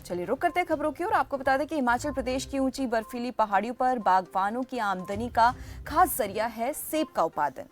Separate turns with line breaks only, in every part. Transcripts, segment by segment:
चलिए रुक करते हैं खबरों की और आपको बता दें कि हिमाचल प्रदेश की ऊंची बर्फीली पहाड़ियों पर बागवानों की आमदनी का खास जरिया है सेब का उत्पादन।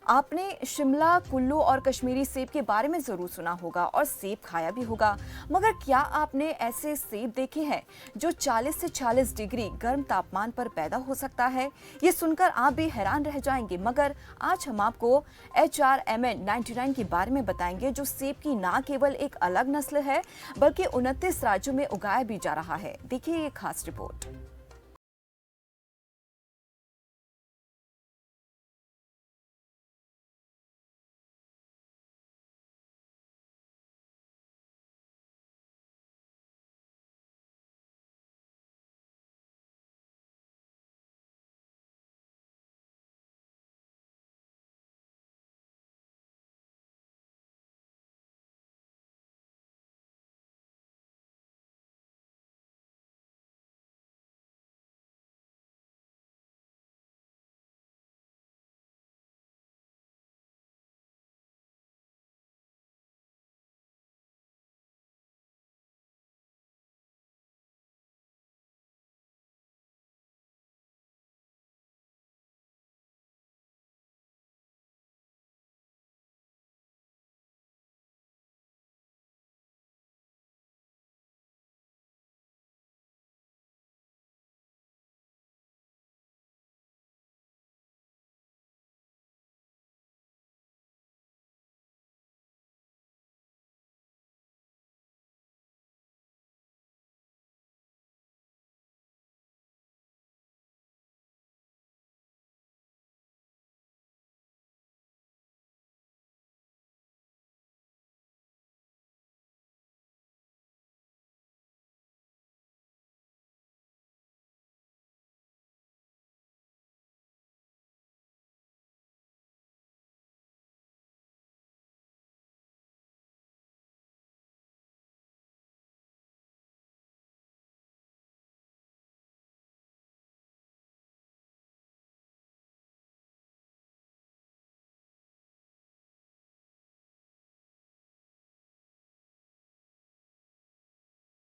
आपने शिमला, कुल्लू और कश्मीरी सेब के बारे में जरूर सुना होगा और सेब खाया भी होगा, मगर क्या आपने ऐसे सेब देखे हैं जो 40 से 46 डिग्री गर्म तापमान पर पैदा हो सकता है? ये सुनकर आप भी हैरान रह जाएंगे, मगर आज हम आपको HRMN 99 के बारे में बताएंगे, जो सेब की न केवल एक अलग नस्ल है बल्कि 29 राज्यों में उगाया भी जा रहा है। देखिए ये खास रिपोर्ट।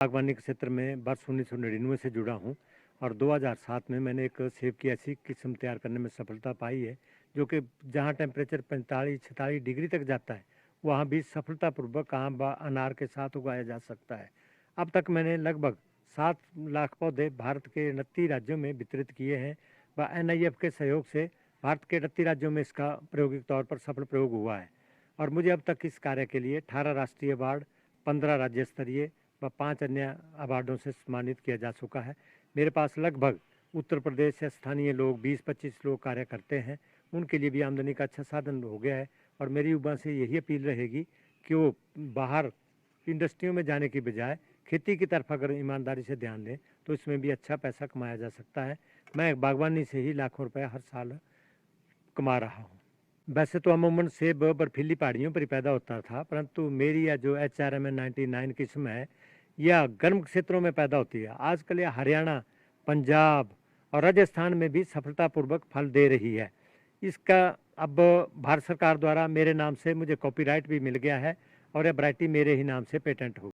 बागवानी के क्षेत्र में वर्ष 1999 से जुड़ा हूँ और 2007 में मैंने एक सेब की ऐसी किस्म तैयार करने में सफलता पाई है, जो कि जहाँ टेम्परेचर 45-46 डिग्री तक जाता है, वहाँ भी सफलतापूर्वक आम व अनार के साथ उगाया जा सकता है। अब तक मैंने लगभग 7 लाख पौधे भारत के 29 राज्यों में वितरित किए हैं व NIF के सहयोग से भारत के 38 राज्यों में इसका प्रायोगिक तौर पर सफल प्रयोग हुआ है और मुझे अब तक इस कार्य के लिए 18 राष्ट्रीय अवार्ड, 15 राज्य स्तरीय व 5 अन्य अवार्डों से सम्मानित किया जा चुका है। मेरे पास लगभग उत्तर प्रदेश से स्थानीय लोग 20-25 लोग कार्य करते हैं, उनके लिए भी आमदनी का अच्छा साधन हो गया है और मेरी युवा से यही अपील रहेगी कि वो बाहर इंडस्ट्रियों में जाने की बजाय खेती की तरफ अगर ईमानदारी से ध्यान दें तो इसमें भी अच्छा पैसा कमाया जा सकता है। मैं बागवानी से ही लाखों रुपए हर साल कमा रहा हूँ। वैसे तो अमूमन सेब बर्फीली पहाड़ियों पर ही पैदा होता था, परंतु मेरी यह जो HRMN 99 किस्म है, यह गर्म क्षेत्रों में पैदा होती है। आजकल यह हरियाणा, पंजाब और राजस्थान में भी सफलतापूर्वक फल दे रही है। इसका अब भारत सरकार द्वारा मेरे नाम से मुझे कॉपीराइट भी मिल गया है और यह वैरायटी मेरे ही नाम से पेटेंट हो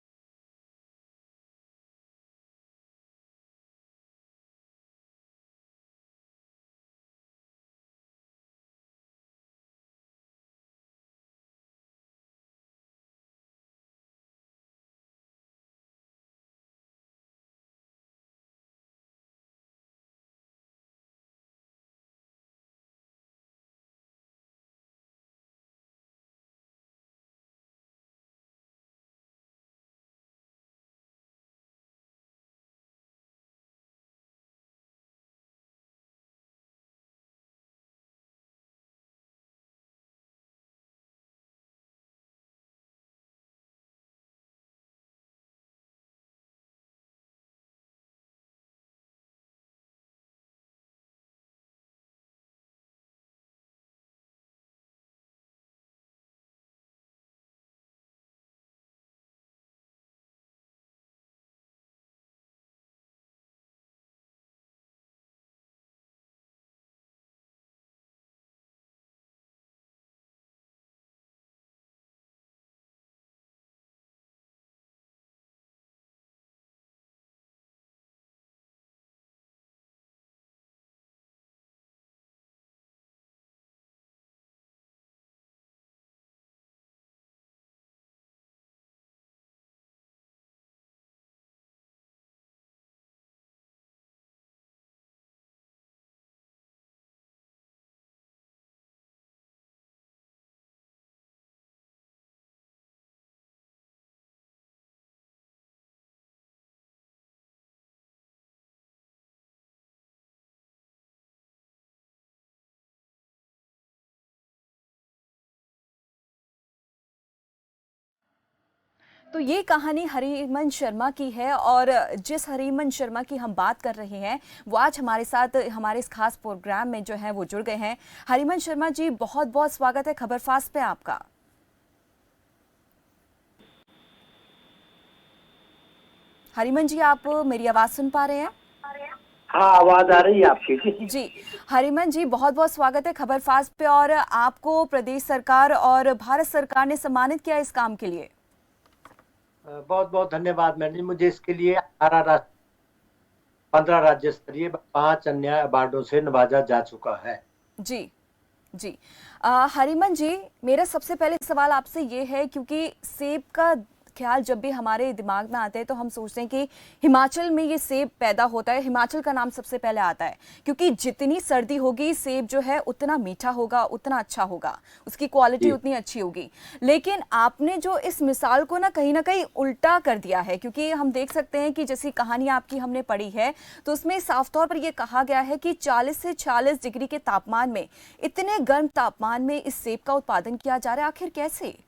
तो ये कहानी हरिमन शर्मा की है और जिस हरिमन शर्मा की हम बात कर रहे हैं वो आज हमारे साथ हमारे इस खास प्रोग्राम में जो है वो जुड़ गए हैं। हरिमन शर्मा जी, बहुत बहुत स्वागत है खबर फास्ट पे आपका। हरिमन जी, आप मेरी आवाज सुन पा रहे हैं?
हाँ, आवाज आ रही है आपकी।
जी, हरिमन जी, बहुत बहुत स्वागत है खबर फास्ट पे। और आपको प्रदेश सरकार और भारत सरकार ने सम्मानित किया इस काम के लिए।
बहुत बहुत धन्यवाद मैडम, मुझे इसके लिए 15 राज्य स्तरीय 5 अन्य अवार्डों से नवाजा जा चुका है।
जी जी। हरिमन जी, मेरा सबसे पहले सवाल आपसे ये है, क्योंकि सेब का ख्याल जब भी हमारे दिमाग में आता है तो हम सोचते हैं कि हिमाचल में ये सेब पैदा होता है, हिमाचल का नाम सबसे पहले आता है, क्योंकि जितनी सर्दी होगी सेब जो है उतना मीठा होगा, उतना अच्छा होगा, उसकी क्वालिटी उतनी अच्छी होगी। लेकिन आपने जो इस मिसाल को ना कहीं उल्टा कर दिया है, क्योंकि हम देख सकते हैं कि जैसी कहानी आपकी हमने पढ़ी है तो उसमें साफ तौर पर यह कहा गया है कि 40 से 46 डिग्री के तापमान में, इतने गर्म तापमान में इस सेब का उत्पादन किया जा रहा है। आखिर कैसे?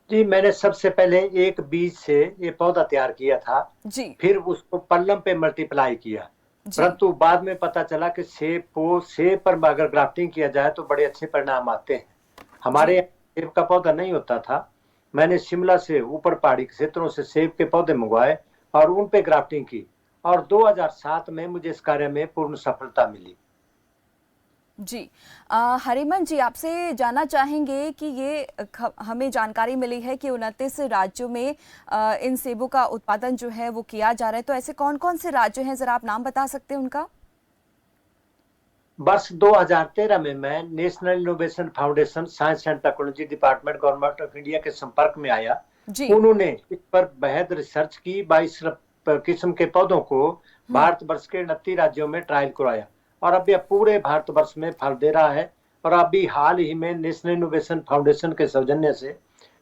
जी, मैंने सबसे पहले एक बीज से ये पौधा तैयार किया था
जी।
फिर उसको पल्लम पे मल्टीप्लाई किया, परंतु बाद में पता चला कि सेब पर अगर ग्राफ्टिंग किया जाए तो बड़े अच्छे परिणाम आते हैं। हमारे सेब का पौधा नहीं होता था, मैंने शिमला से ऊपर पहाड़ी क्षेत्रों से सेब के पौधे मंगवाए और उन पे ग्राफ्टिंग की और 2007 में मुझे इस कार्य में पूर्ण सफलता मिली।
जी। हरिमन जी, आपसे जानना चाहेंगे कि ये हमें जानकारी मिली है कि 29 राज्यों में इन सेबों का उत्पादन जो है वो किया जा रहा है, तो ऐसे कौन कौन से राज्य हैं, जरा आप नाम बता सकते हैं उनका?
वर्ष 2013 में मैं national innovation foundation science and technology department government of India के संपर्क में आया। उन्होंने इस पर बेहद रिसर्च की, 22 किस्म के पौधों को भारतवर्ष के 29 राज्यों में ट्रायल करवाया और अब यह पूरे भारतवर्ष में फल दे रहा है। और अभी हाल ही में नेशनल इनोवेशन फाउंडेशन के सौजन्य से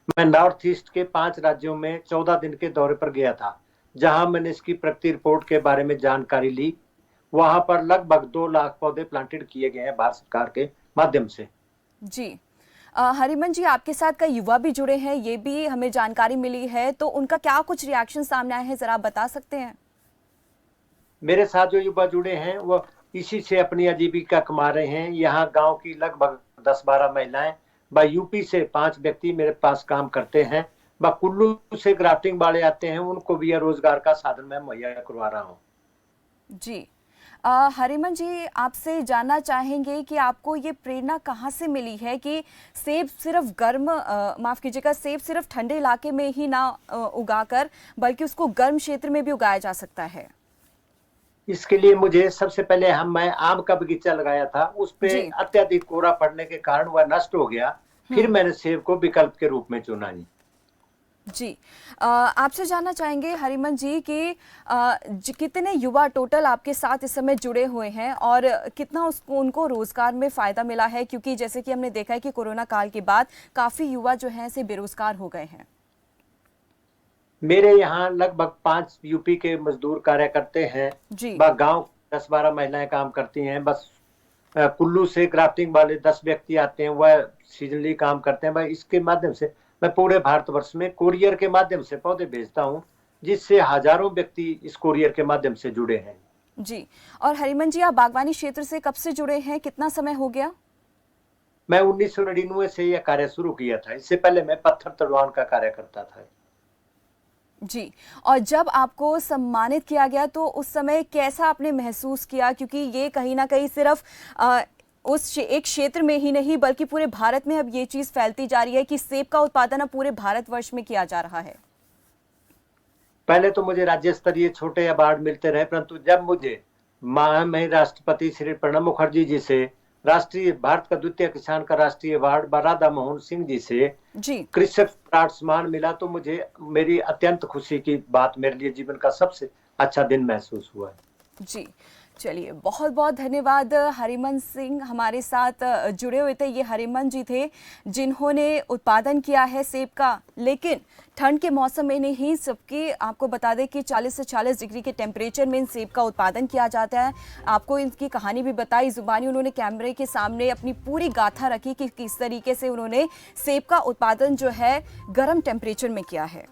मैं नॉर्थ ईस्ट के 5 राज्यों में 14 दिन के दौरे पर गया था, जहां मैंने इसकी प्रगति रिपोर्ट के बारे में जानकारी ली। वहां पर लगभग 2 लाख पौधे प्लांटेड किए गए हैं भारत सरकार के माध्यम से।
जी। हरिमन जी, आपके साथ कई युवा भी जुड़े हैं, ये भी हमें जानकारी मिली है, तो उनका क्या कुछ रिएक्शन सामने आए हैं, जरा बता सकते हैं?
मेरे साथ जो युवा जुड़े हैं वो इसी से अपनी आजीविका कमा रहे हैं। यहाँ गांव की लगभग 10-12 महिलाएं, व यूपी से 5 व्यक्ति मेरे पास काम करते हैं, व कुल्लू से ग्राफ्टिंग वाले आते हैं, उनको भी रोजगार का साधन मैं मुहैया करवा रहा हूँ।
जी। हरिमन जी, आपसे जानना चाहेंगे कि आपको ये प्रेरणा कहाँ से मिली है कि सेब सिर्फ माफ कीजिएगा, सेब सिर्फ ठंडे इलाके में ही ना उगाकर बल्कि उसको गर्म क्षेत्र में भी उगाया जा सकता है?
इसके लिए मुझे सबसे पहले मैं आम का बगीचा लगाया था, उस पे अत्यधिक कोहरा पड़ने के कारण वह नष्ट हो गया। फिर मैंने सेब को विकल्प के रूप में चुना।
जी। आपसे जानना चाहेंगे हरिमन जी कि कितने युवा टोटल आपके साथ इस समय जुड़े हुए हैं और कितना उनको रोजगार में फायदा मिला है, क्योंकि जैसे कि हमने देखा है कि कोरोना काल के बाद काफी युवा जो हैं से बेरोजगार हो गए हैं।
मेरे यहाँ लगभग 5 यूपी के मजदूर कार्य करते हैं, गांव 10-12 महिलाएं काम करती हैं। बस कुल्लू से ग्राफ्टिंग वाले 10 व्यक्ति आते हैं, वह सीजनली काम करते हैं। इसके माध्यम से मैं पूरे भारतवर्ष में कोरियर के माध्यम से पौधे भेजता हूं, जिससे हजारों व्यक्ति इस कोरियर के माध्यम से जुड़े हैं।
जी। और हरिमन जी, आप बागवानी क्षेत्र से कब से जुड़े हैं, कितना समय हो गया?
मैं 1999 से यह कार्य शुरू किया था, इससे पहले मैं पत्थर तड़वान का कार्य करता था।
जी। और जब आपको सम्मानित किया गया तो उस समय कैसा आपने महसूस किया, क्योंकि ये कहीं ना कहीं सिर्फ उस एक क्षेत्र में ही नहीं बल्कि पूरे भारत में अब ये चीज फैलती जा रही है कि सेब का उत्पादन अब पूरे भारतवर्ष में किया जा रहा है।
पहले तो मुझे राज्य स्तरीय छोटे अवार्ड मिलते रहे, परंतु जब मुझे माननीय राष्ट्रपति श्री प्रणब मुखर्जी जी से राष्ट्रीय भारत का द्वितीय किसान का राष्ट्रीय अवार्ड राधा मोहन सिंह जी से कृषक सम्मान मिला, तो मुझे मेरी अत्यंत खुशी की बात, मेरे लिए जीवन का सबसे अच्छा दिन महसूस हुआ है।
जी। चलिए, बहुत बहुत धन्यवाद। हरिमन सिंह हमारे साथ जुड़े हुए थे। ये हरिमन जी थे जिन्होंने उत्पादन किया है सेब का, लेकिन ठंड के मौसम में नहीं, सबके आपको बता दें कि 40 से 40 डिग्री के टेम्परेचर में इन सेब का उत्पादन किया जाता है। आपको इनकी कहानी भी बताई, जुबानी उन्होंने कैमरे के सामने अपनी पूरी गाथा रखी कि किस तरीके से उन्होंने सेब का उत्पादन जो है गर्म टेम्परेचर में किया है।